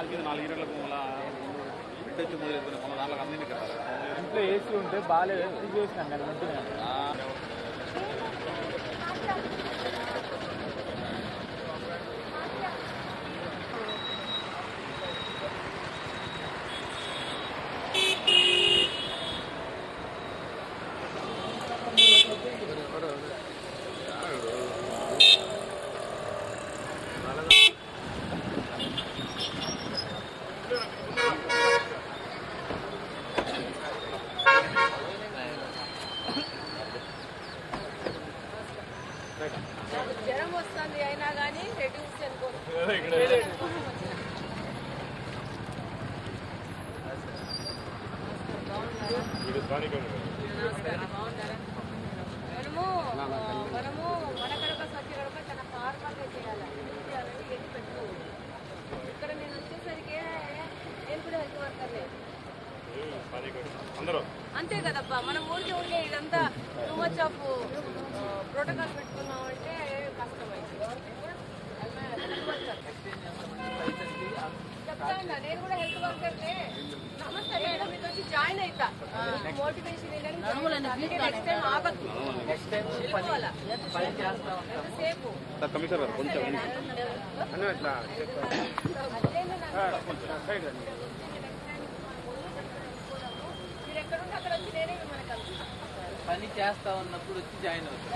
దానికి 4 గంటలకు మళ్ళీ తెచ్చి మొదలు దాంట్లో అన్ని కదా ఇంట్లో ఏసీ ఉంటే బాగాలేదు తీసేసినాం కదా మంచిగా జ్వరం వస్తుంది అయినా కానీ రెడ్యూస్ మనము మన కడప స్వచ్ఛ కడప చాలా ఫార్మల్గా చేయాలి ఎన్ని పెట్టుకోవాలి ఇక్కడ నేను వచ్చేసరికి నేను కూడా హెల్త్ వర్కర్లే అంతే కదబ్బా మనం ఊరికే ఇదంతా టూ మచ్ ఆఫ్ ప్రోటోకాల్ పెట్టుకున్నామంటే కష్టమైంది చెప్తా నేను కూడా హెల్త్ వర్కర్లే నమస్తే మేడం మీకు వచ్చి జాయిన్ అవుతా మోటివేషన్ నెక్స్ట్ టైం ఆగద్దు వెళ్ళిపోవాలా సేపు కమిషనర్ గారు కొంచెం మీరు ఎక్కడుంటే అక్కడ వచ్చి నేనే మనకు పని చేస్తా ఉన్నప్పుడు వచ్చి జాయిన్ అవుతాం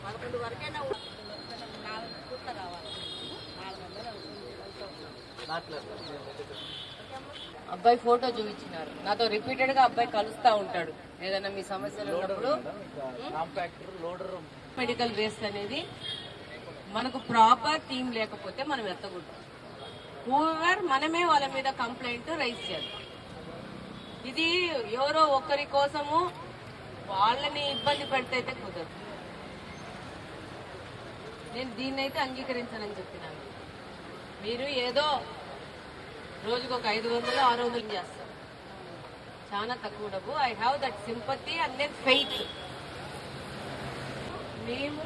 11 వరకైనా 4 పూట రావాలి 400 అబ్బాయి ఫోటో చూపించినారు నాతో రిపీటెడ్ గా అబ్బాయి కలుస్తా ఉంటాడు ఏదైనా మీ సమస్యలు ఉన్నప్పుడు మెడికల్ వేస్ట్ అనేది మనకు ప్రాపర్ టీం లేకపోతే మనం ఎత్తకూడదు హూవర్ మనమే వాళ్ళ మీద కంప్లైంట్ రైజ్ చేద్దాం ఇది ఎవరో ఒక్కరి కోసము వాళ్ళని ఇబ్బంది పెడితే కుదరదు నేను దీన్నైతే అంగీకరించాలని చెప్పినాను మీరు ఏదో రోజుకు ఒక 500 600 చేస్తారు చాలా తక్కువ డబ్బు I have that sympathy and then faith మేము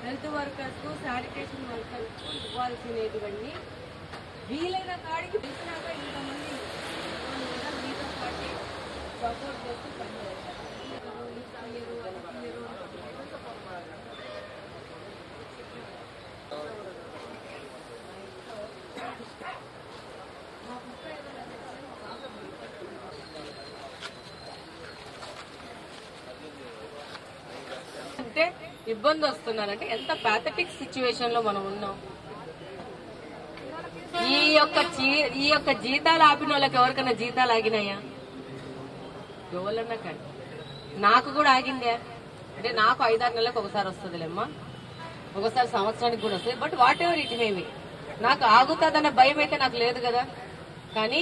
హెల్త్ వర్కర్స్ శానిటేషన్ వర్కర్స్ ఇవ్వాల్సినటువంటి వీలైన కాడికి తెలిసినాక ఇంతమంది మీతో పాటు సపోర్ట్ చేస్తూ పనిచేస్తారు అంటే ఇబ్బంది వస్తున్నారంటే ఎంత ప్యాథటిక్ సిచ్యువేషన్ లో మనం ఉన్నాం ఈ యొక్క జీతాలు ఆపిన వాళ్ళకి ఎవరికైనా జీతాలు ఆగినాయా ఎవరన్నా కానీ నాకు కూడా ఆగిందే అంటే నాకు 5-6 నెలలకు ఒకసారి వస్తుందిలేమ్మా ఒకసారి సంవత్సరానికి కూడా వస్తుంది but what ever it maybe నాకు ఆగుతుందన్న భయం అయితే నాకు లేదు కదా కానీ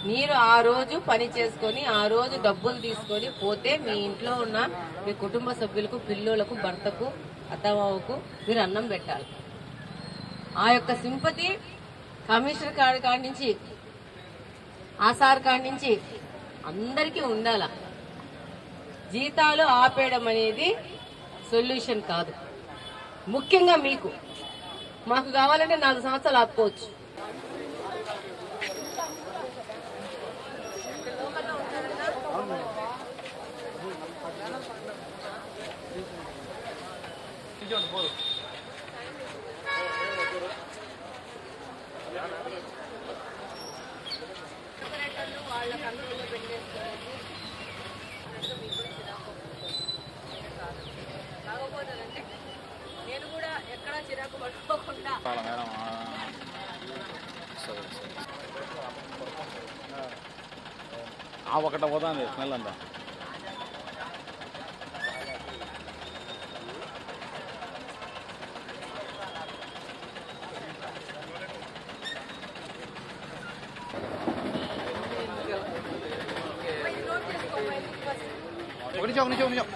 మీరు ఆ రోజు పని చేసుకొని ఆ రోజు డబ్బులు తీసుకొని పోతే మీ ఇంట్లో ఉన్న మీ కుటుంబ సభ్యులకు పిల్లలకు భర్తకు అత్తమావకు మీరు అన్నం పెట్టాలి ఆ యొక్క సింపతి కమిషనర్ కాడి నుంచి ఆసార్ కాడి నుంచి అందరికీ ఉండాల జీతాలు ఆపేయడం అనేది సొల్యూషన్ కాదు ముఖ్యంగా మీకు మాకు కావాలంటే 4 సంవత్సరాలు ఆపుకోవచ్చు వాళ్ళ కంట్రోల్లో పెట్టేసుకోవాలి కాకపోతుందంటే నేను కూడా ఎక్కడా చిరాకు పట్టుకోకుండా ఒకట పోతుంది స్మెల్ అంతా ఒక నిమిషం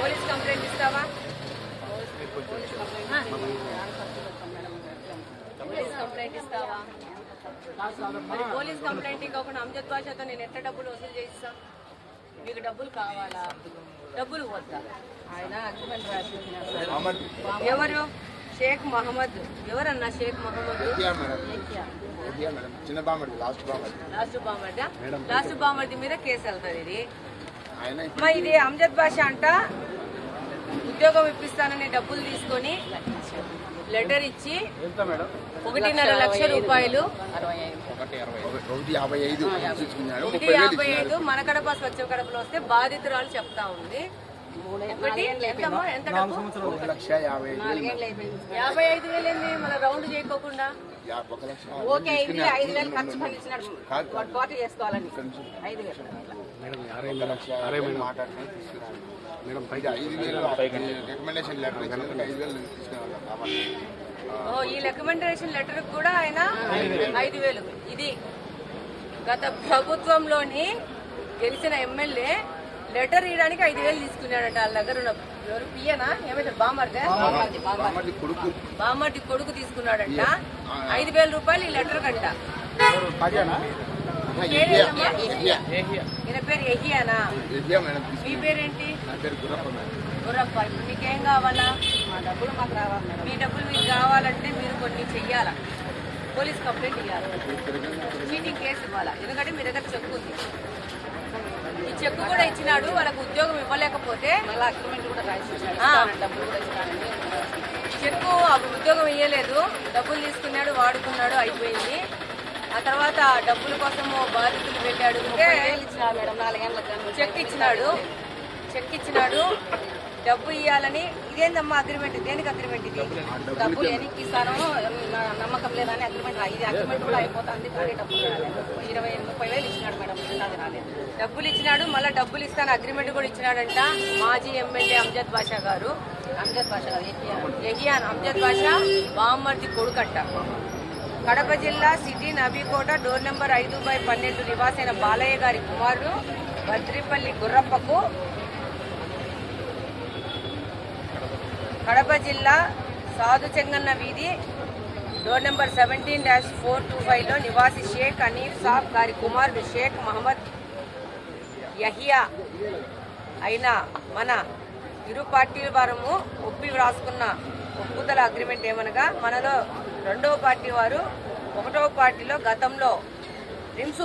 పోలీస్ కంప్లైంట్ ఇస్తావా? పోలీస్ కంప్లైంట్ ఇస్తావా? మరి పోలీస్ కంప్లైంట్ ఇవ్వకుండా అమ్జద్ బాషాతో నేను ఎట్లా డబ్బులు వసూలు చేయిస్తా? మీకు డబ్బులు కావాలా? డబ్బులు వద్దా? ఆయన అగ్రిమెంట్ రాసి ఎవరు? షేక్ మహమ్మద్. ఎవరన్నా షేక్ మహమ్మద్? లాస్ట్ బామర్ది మీద కేసు వెళ్తుంది. ఇది మరి ఇది అమ్జద్ బాషా అంట ఉద్యోగం ఇప్పిస్తానని డబ్బులు తీసుకొని లెటర్ ఇచ్చి 1.5 లక్ష రూపాయలు 1.55 మన కడప స్వచ్ఛ కడపలో వస్తే బాధితురాలు చెప్తా ఉంది. 55,000 ఏంది మన రౌండ్ చేయకోకుండా? ఓకే, 5,000 ఖర్చు పండించినాడు పార్టీ చేసుకోవాలని 5,000. ఈ రికమెండేషన్ లెటర్ కూడా ఆయన 5,000. ఇది గత ప్రభుత్వంలోని గెలిచిన ఎమ్మెల్యే లెటర్ ఇవ్వడానికి 5,000 తీసుకున్నాడట. వాళ్ళ దగ్గర ఉన్న ఎవరు పియనా ఏమైతే బామర్ది కొడుకు తీసుకున్నాడంట 5,000 రూపాయలు ఈ లెటర్ కంట. ఈయన పేరు ఎహియానా? మీ పేరేంటి? గుర్రప్ప. ఇప్పుడు మీకేం కావాలా? మా డబ్బులు మాకు రావాలి. మీ డబ్బులు మీకు కావాలంటే మీరు కొన్ని చెయ్యాలా? పోలీస్ కంప్లైంట్ ఇవ్వాలి, చీటింగ్ కేసు ఇవ్వాలా? ఎందుకంటే మీ దగ్గర చెక్కు ఉంది. ఈ చెక్కు కూడా ఇచ్చినాడు. వాళ్ళకు ఉద్యోగం ఇవ్వలేకపోతే చెక్కు ఉద్యోగం ఇవ్వలేదు, డబ్బులు తీసుకున్నాడు, వాడుకున్నాడు, అయిపోయింది. ఆ తర్వాత డబ్బుల కోసము బాధితులు వెళ్ళి అడిగితే చెక్ ఇచ్చినాడు డబ్బు ఇవ్వాలని. ఇదేందమ్మా అగ్రిమెంట్? దేనికి అగ్రిమెంట్ ఇది? డబ్బులు ఎనికి ఇస్తానో నమ్మకం లేదని అగ్రిమెంట్. ఇది అగ్రిమెంట్ కూడా అయిపోతుంది కానీ డబ్బులు రాలేదు. 20,000-30,000 ఇచ్చినాడు మేడం, అది రాలేదు. డబ్బులు ఇచ్చినాడు, మళ్ళీ డబ్బులు ఇస్తాను అగ్రిమెంట్ కూడా ఇచ్చినాడంట. మాజీ ఎమ్మెల్యే అమ్జద్ బాషా గారు, ఎహియాన్ అమ్జద్ బాషా బామ్మర్ది కొడుకట్ట. కడప జిల్లా సిటీ నబీకోట డోర్ నెంబర్ 5/12 నివాసైన బాలయ్య గారి కుమారుడు బద్రిపల్లి గుర్రప్పకు కడప జిల్లా సాధు చెంగన్న వీధి డోర్ నెంబర్ 17-425లో నివాసి షేక్ హనీఫ్ సాబ్ గారి కుమారుడు షేక్ మహమ్మద్ యహియా అయిన మన ఇరు పార్టీల వారము ఒప్పి వ్రాసుకున్న ఒప్పుదల అగ్రిమెంట్ ఏమనగా మనలో 2వ పార్టీ వారు 1వ పార్టీలో గతంలో రిమ్స్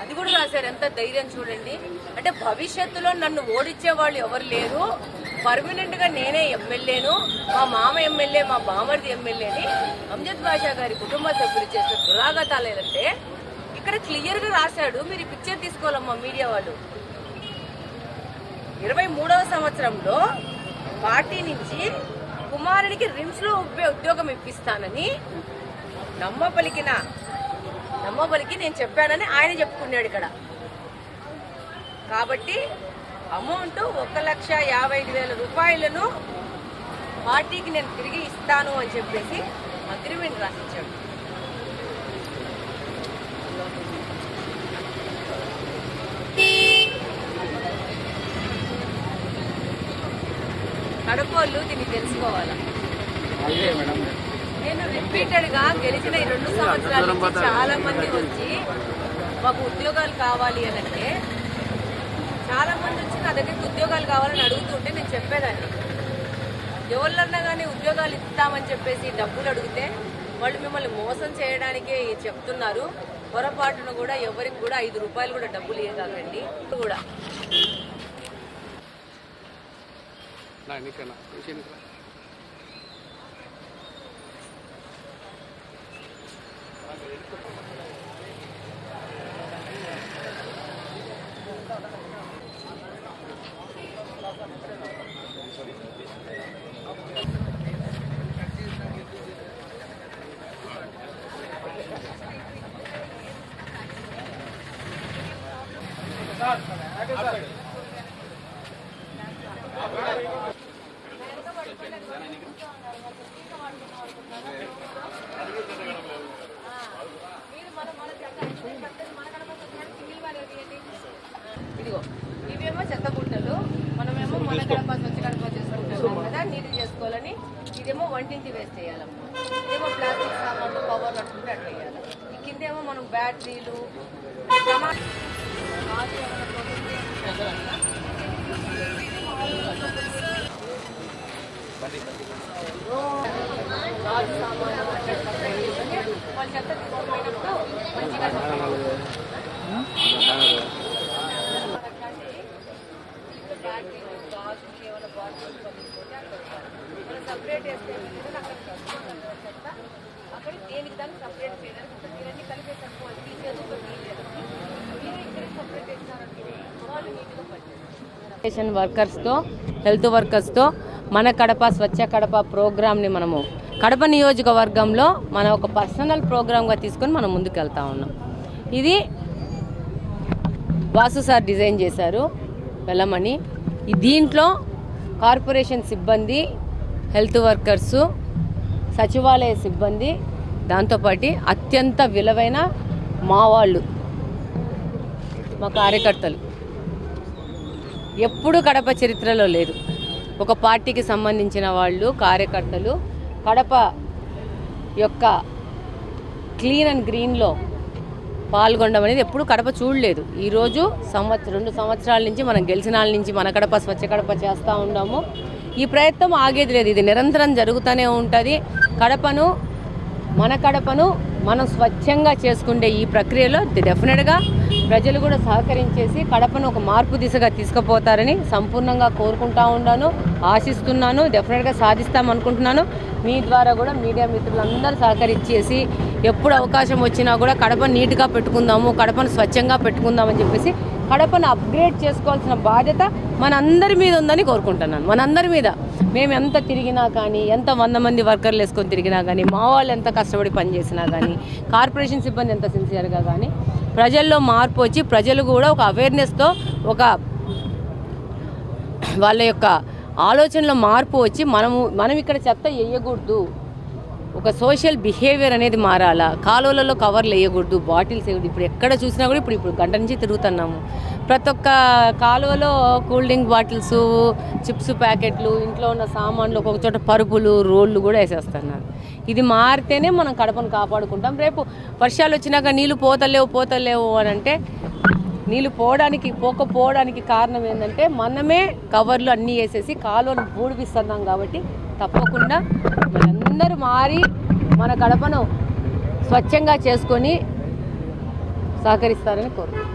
అది కూడా రాశారు. ఎంత ధైర్యం చూడండి. అంటే భవిష్యత్తులో నన్ను ఓడించే వాళ్ళు ఎవరు లేరు, పర్మనెంట్ గా నేనే ఎమ్మెల్యేను, మా మామ ఎమ్మెల్యే, మా బామర్ది ఎమ్మెల్యేని అమ్జద్ బాషా గారి కుటుంబ సభ్యులు చేసిన దురాఘాతాలు ఏదంటే ఇక్కడ క్లియర్ గా రాశాడు. మీరు పిక్చర్ తీసుకోవాలమ్మా మీడియా వాళ్ళు. 23వ సంవత్సరంలో పార్టీ నుంచి కుమారునికి రిమ్స్ లో ఉద్యోగం ఇప్పిస్తానని నమ్మబలికి నేను చెప్పానని ఆయన చెప్పుకున్నాడు ఇక్కడ. కాబట్టి అమౌంట్ 1,55,000 రూపాయలను పార్టీకి నేను తిరిగి ఇస్తాను అని చెప్పేసి అగ్రిమెంట్ రాసిచ్చాడు. కడపోళ్ళు దీన్ని తెలుసుకోవాలా? నేను రిపీటెడ్ గా గెలిచిన ఈ 2 సంవత్సరాల నుంచి చాలా మంది వచ్చి మాకు ఉద్యోగాలు కావాలి అని అంటే చాలా మంది వచ్చి నా దగ్గరికి ఉద్యోగాలు కావాలని అడుగుతుంటే నేను చెప్పేదాన్ని. ఎవరినన్నా కానీ ఉద్యోగాలు ఇస్తామని చెప్పేసి డబ్బులు అడిగితే వాళ్ళు మిమ్మల్ని మోసం చేయడానికి చెప్తున్నారు. పొరపాటును కూడా ఎవరికి కూడా 5 రూపాయలు కూడా డబ్బులు ఇవ్వకండి. కూడా మీరు మన ఇదేమో వంటింటి వేస్ట్ చేయాలమ్మా, ఇదేమో ప్లాస్టిక్ సామాన్లు కవర్లు అట్లుంటే అట్లా వేయాలి. ఈ కిందేమో మనం బ్యాటరీలు గాజు సామాన్లు వాళ్ళ చెత్త తీసుకుపోయినప్పుడు మంచిగా బ్యాటరీలు గాజు కేవలం బాటిల్స్ పంపించుకుంటే అక్కడ మనం సపరేట్ వేస్తే చెత్త అక్కడ దేనికి దానికి సపరేట్ చేయడానికి ఉంటుంది. మీరన్నీ కలిపేసరికి వాళ్ళు తీసేది ఒక మీరు ఇక్కడ సపరేట్ వేస్తారంటే వాళ్ళు నీట్గా పనిచేస్తారు. వర్కర్స్తో హెల్త్ వర్కర్స్తో మన కడప స్వచ్ఛ కడప ప్రోగ్రామ్ని మనము కడప నియోజకవర్గంలో మన ఒక పర్సనల్ ప్రోగ్రామ్గా తీసుకొని మనం ముందుకు వెళ్తా ఉన్నాం. ఇది వాసు సార్ డిజైన్ చేశారు వెళ్ళమని. దీంట్లో కార్పొరేషన్ సిబ్బంది, హెల్త్ వర్కర్సు, సచివాలయ సిబ్బంది, దాంతోపాటు అత్యంత విలువైన మా వాళ్ళు, మా కార్యకర్తలు ఎప్పుడు కడప చరిత్రలో లేదు. ఒక పార్టీకి సంబంధించిన వాళ్ళు కార్యకర్తలు కడప యొక్క క్లీన్ అండ్ గ్రీన్లో పాల్గొనడం అనేది ఎప్పుడు కడప చూడలేదు. ఈరోజు 2 సంవత్సరాల నుంచి మనం గెలిచిన వాళ్ళ నుంచి మన కడప స్వచ్ఛ కడప చేస్తూ ఉన్నాము. ఈ ప్రయత్నం ఆగేది లేదు, ఇది నిరంతరం జరుగుతూనే ఉంటుంది. మన కడపను మనం స్వచ్ఛంగా చేసుకునే ఈ ప్రక్రియలో డెఫినెట్గా ప్రజలు కూడా సహకరించేసి కడపను ఒక మార్పు దిశగా తీసుకుపోతారని సంపూర్ణంగా కోరుకుంటా ఉన్నాను, ఆశిస్తున్నాను. డెఫినెట్గా సాధిస్తామనుకుంటున్నాను. మీ ద్వారా కూడా మీడియా మిత్రులందరూ సహకరించేసి ఎప్పుడు అవకాశం వచ్చినా కూడా కడపను నీట్గా పెట్టుకుందాము, కడపను స్వచ్ఛంగా పెట్టుకుందామని చెప్పేసి కడపను అప్గ్రేడ్ చేసుకోవాల్సిన బాధ్యత మనందరి మీద ఉందని కోరుకుంటున్నాను. మనందరి మీద మేము ఎంత తిరిగినా కానీ, ఎంత 100 మంది వర్కర్లు వేసుకొని తిరిగినా కానీ, మా వాళ్ళు ఎంత కష్టపడి పనిచేసినా కానీ, కార్పొరేషన్ సిబ్బంది ఎంత సిన్సియర్గా కానీ, ప్రజల్లో మార్పు వచ్చి ప్రజలు కూడా ఒక అవేర్నెస్తో ఒక వాళ్ళ యొక్క ఆలోచనలో మార్పు వచ్చి మనం ఇక్కడ చెత్త వేయకూడదు, ఒక సోషల్ బిహేవియర్ అనేది మారాలా, కాలువలలో కవర్లు వేయకూడదు, బాటిల్స్ వేయకూడదు. ఇప్పుడు ఎక్కడ చూసినా కూడా ఇప్పుడు గంట నుంచి తిరుగుతున్నాము. ప్రతి ఒక్క కాలువలో కూల్ డ్రింక్ బాటిల్స్, చిప్స్ ప్యాకెట్లు, ఇంట్లో ఉన్న సామాన్లు, ఒక్కొక్క చోట పరుపులు, రోళ్ళు కూడా వేసేస్తున్నారు. ఇది మారితేనే మనం కడపను కాపాడుకుంటాం. రేపు వర్షాలు వచ్చినాక నీళ్ళు పోతలేవు అని అంటే నీళ్ళు పోకపోవడానికి కారణం ఏంటంటే మనమే కవర్లు అన్నీ వేసేసి కాలువను పూడిపిస్తున్నాం. కాబట్టి తప్పకుండా మనందరూ మారి మన కడపను స్వచ్ఛంగా చేసుకొని సహకరిస్తారని కోరుకుంటున్నాను.